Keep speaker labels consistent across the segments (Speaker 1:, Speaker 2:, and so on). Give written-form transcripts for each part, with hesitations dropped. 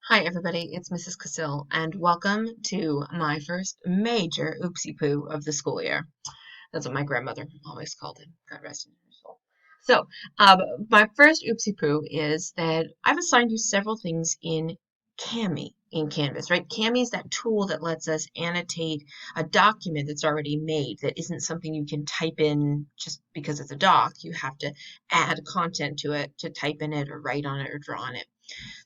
Speaker 1: Hi everybody, it's Mrs. Cassill, and welcome to my first major oopsie-poo of the school year. That's what my grandmother always called it. God rest her soul. So, my first oopsie-poo is that I've assigned you several things in Canvas, right? Cami is that tool that lets us annotate a document that's already made, that isn't something you can type in just because it's a doc. You have to add content to it to type in it or write on it or draw on it.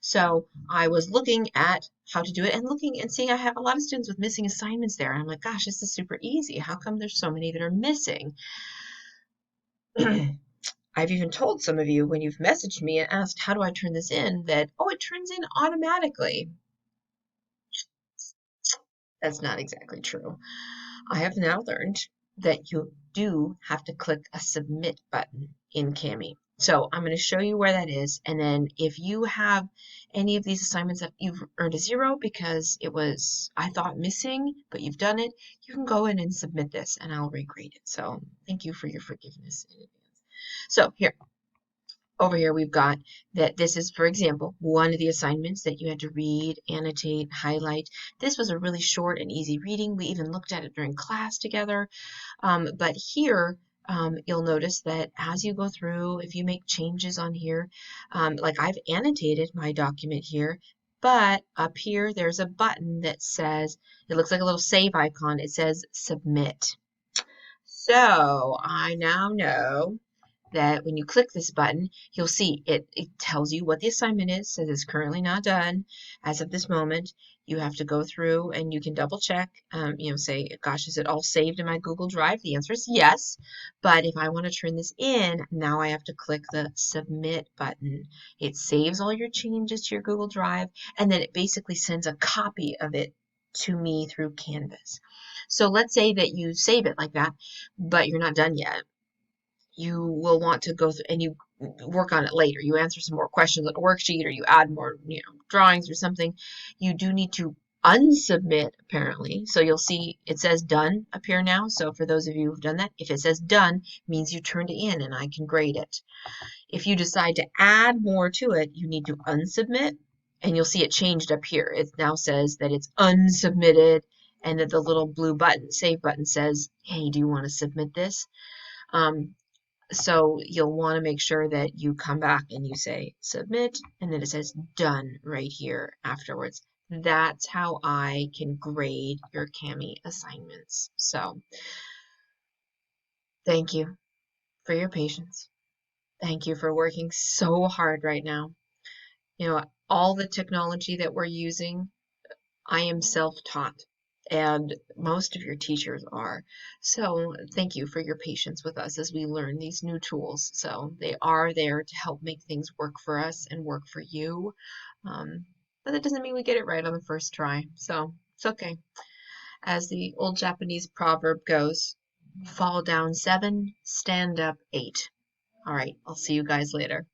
Speaker 1: So I was looking at how to do it and looking and seeing I have a lot of students with missing assignments there. And I'm like, gosh, this is super easy. How come there's so many that are missing? I've even told some of you when you've messaged me and asked, how do I turn this in? That, oh, it turns in automatically. That's not exactly true. I have now learned that you do have to click a submit button in Cami. So I'm going to show you where that is. And then if you have any of these assignments that you've earned a 0 because it was, I thought, missing, but you've done it, you can go in and submit this and I'll regrade it. So thank you for your forgiveness in advance. So here, over here we've got that this is, for example, one of the assignments that you had to read, annotate, highlight. This was a really short and easy reading. We even looked at it during class together. But here, you'll notice that as you go through, if you make changes on here, like I've annotated my document here, but up here there's a button that says, it looks like a little save icon. It says submit. So I now know that when you click this button, you'll see it tells you what the assignment is, says it's currently not done as of this moment. You have to go through and you can double check, say, gosh, is it all saved in my Google Drive? The answer is yes. But if I want to turn this in, now I have to click the submit button. It saves all your changes to your Google Drive, and then it basically sends a copy of it to me through Canvas. So let's say that you save it like that, but you're not done yet. You will want to go through and you work on it later. You answer some more questions on a worksheet or you add more, drawings or something. You do need to unsubmit apparently. So you'll see it says done appear now. So for those of you who've done that, if it says done, means you turned it in and I can grade it. If you decide to add more to it, you need to unsubmit and you'll see it changed up here. It now says that it's unsubmitted and that the little blue button, save button says, hey, do you want to submit this? So you'll want to make sure that you come back and you say submit, and then it says done right here afterwards. That's how I can grade your Cami assignments. So thank you for your patience. Thank you for working so hard right now. All the technology that we're using, I am self-taught, and most of your teachers are. So thank you for your patience with us as we learn these new tools. So they are there to help make things work for us and work for you. But that doesn't mean we get it right on the first try. So it's okay. As the old Japanese proverb goes, fall down 7, stand up 8. All right, I'll see you guys later.